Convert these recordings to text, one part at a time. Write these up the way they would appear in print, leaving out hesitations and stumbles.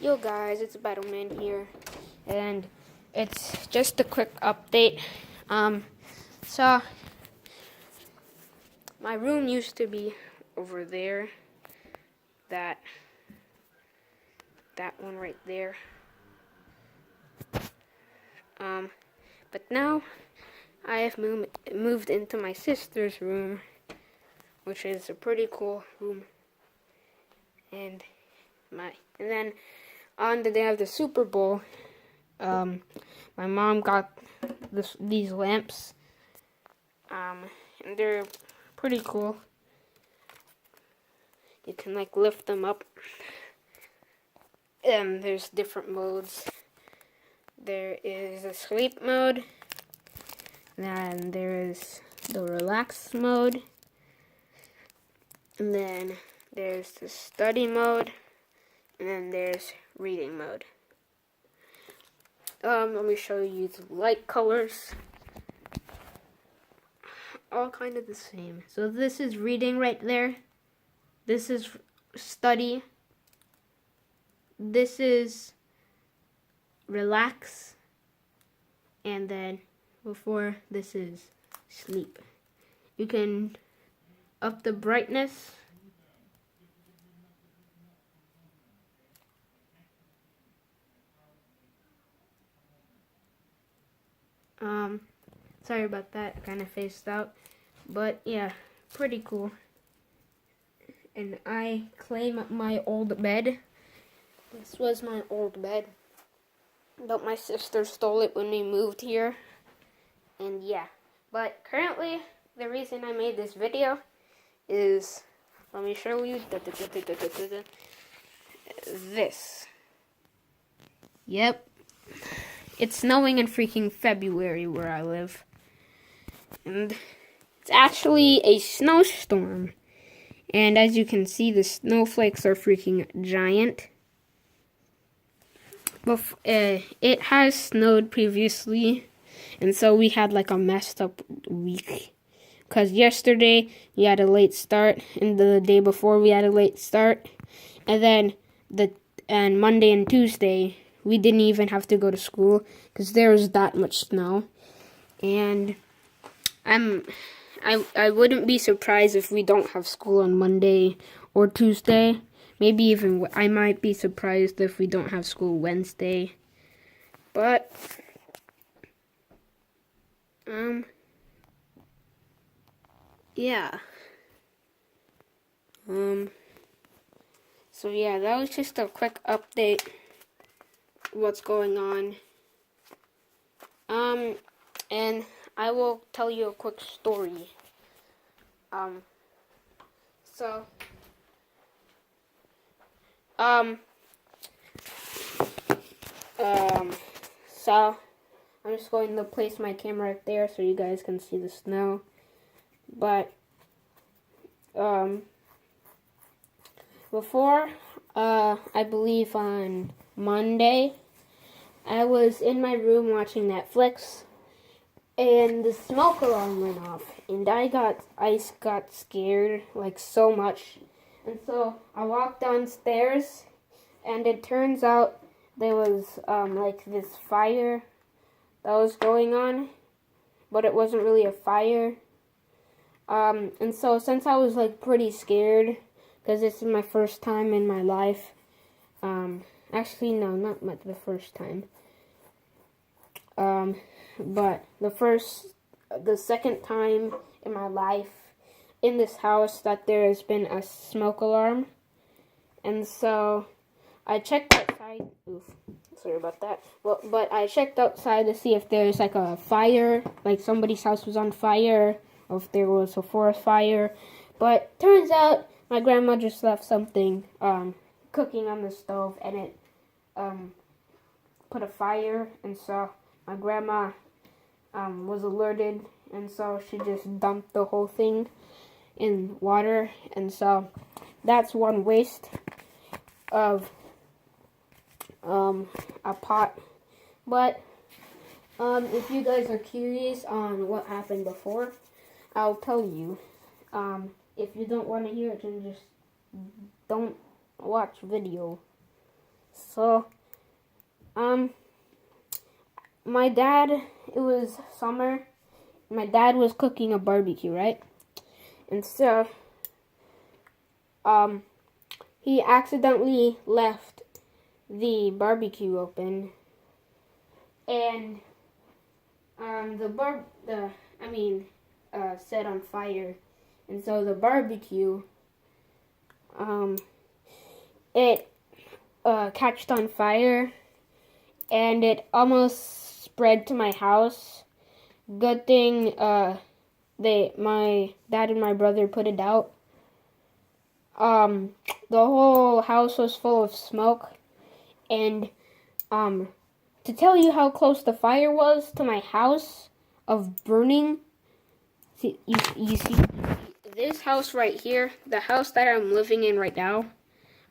Yo guys, it's Battleman here, and it's just a quick update. So my room used to be over there, that one right there. But now I have moved into my sister's room, which is a pretty cool room. And then on the day of the Super Bowl, my mom got these lamps, and they're pretty cool. You can like lift them up, and there's different modes. There is a sleep mode, then there is the relax mode, and then there's the study mode, and then there's reading mode. Let me show you the light colors. All kind of the same. So this is reading right there. This is study. This is relax. And then before this is sleep. You can up the brightness. Sorry about that, kind of phased out. But yeah, pretty cool. And I claim my old bed. This was my old bed, but my sister stole it when we moved here. And yeah, but currently the reason I made this video is, let me show you this. Yep, it's snowing in freaking February where I live, and it's actually a snowstorm. And as you can see, the snowflakes are freaking giant. It has snowed previously, and so we had like a messed up week. Because yesterday we had a late start, and the day before we had a late start. And then Monday and Tuesday we didn't even have to go to school because there was that much snow. And I wouldn't be surprised if we don't have school on Monday or Tuesday. Maybe even I might be surprised if we don't have school Wednesday. But yeah. So yeah, that was just a quick update what's going on. And I will tell you a quick story. So I'm just going to place my camera right there so you guys can see the snow. But, before, I believe on Monday, I was in my room watching Netflix, and the smoke alarm went off, and I got scared, like, so much. And so I walked downstairs, and it turns out there was, like, this fire that was going on, but it wasn't really a fire. And so since I was, like, pretty scared, because this is my first time in my life, actually, no, not the first time, but the second time in my life in this house that there has been a smoke alarm. And so I checked outside. Oof, sorry about that. Well, but I checked outside to see if there's like a fire, like somebody's house was on fire, or if there was a forest fire. But turns out my grandma just left something cooking on the stove, and it put a fire. And so my grandma was alerted, and so she just dumped the whole thing in water. And so that's one waste of a pot. But if you guys are curious on what happened before, I'll tell you. If you don't want to hear it, then just don't watch video. So, my dad, it was summer. My dad was cooking a barbecue, right? And so, he accidentally left the barbecue open, and set on fire, and so the barbecue, it catched on fire, and it almost spread to my house. Good thing my dad and my brother put it out. The whole house was full of smoke, and to tell you how close the fire was to my house of burning, you see this house right here, the house that I'm living in right now,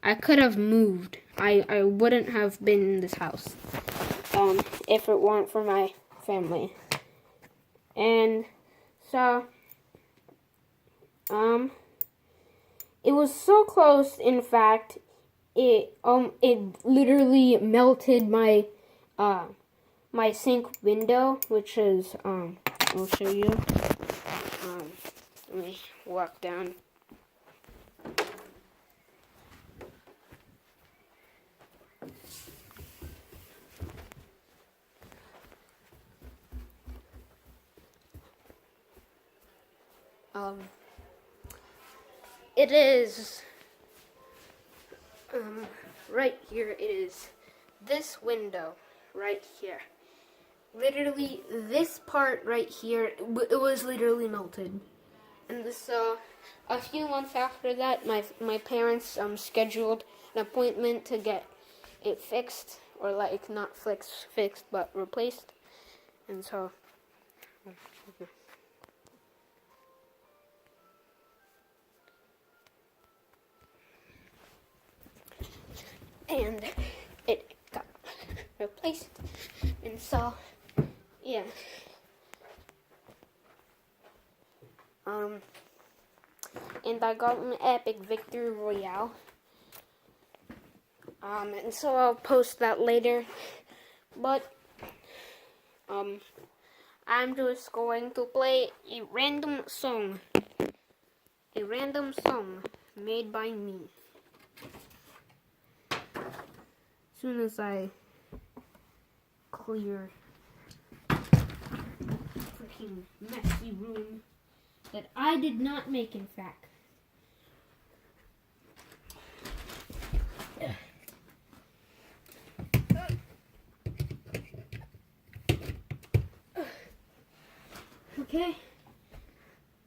I could have moved. I wouldn't have been in this house if it weren't for my family. And so it was so close, in fact, it literally melted my my sink window, which is I'll show you. Let me walk down. It is right here. It is this window right here. Literally, this part right here, it was literally melted. And so, a few months after that, my parents scheduled an appointment to get it fixed, or like not fixed, but replaced. And so, and it got replaced. And so, yeah. And I got an epic victory royale. And so I'll post that later. But, I'm just going to play a random song. A random song made by me. As soon as I clear freaking messy room that I did not make, in fact. Okay.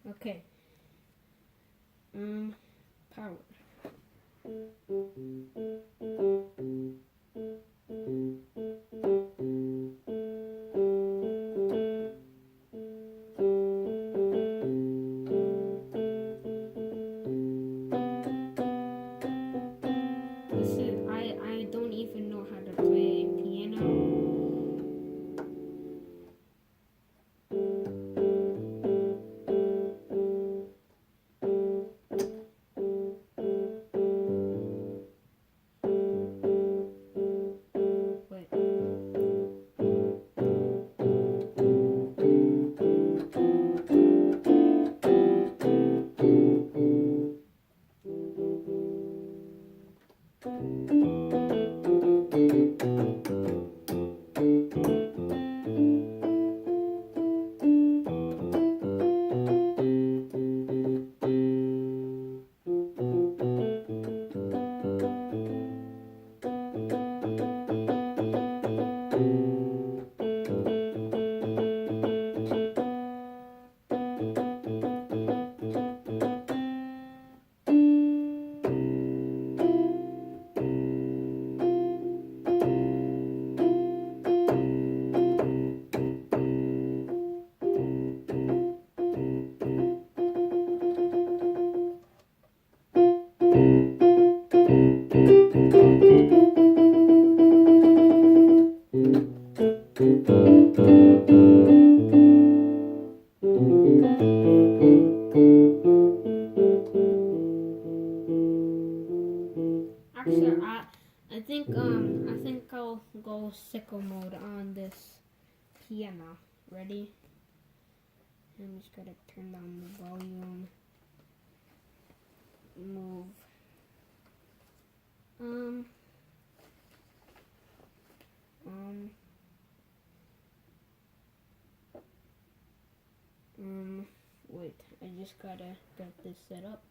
Okay. Power. Listen, I don't even know how to play piano. I think I'll go sicko mode on this piano. Ready? I'm just gonna turn down the volume. Move. Wait, I just gotta get this set up.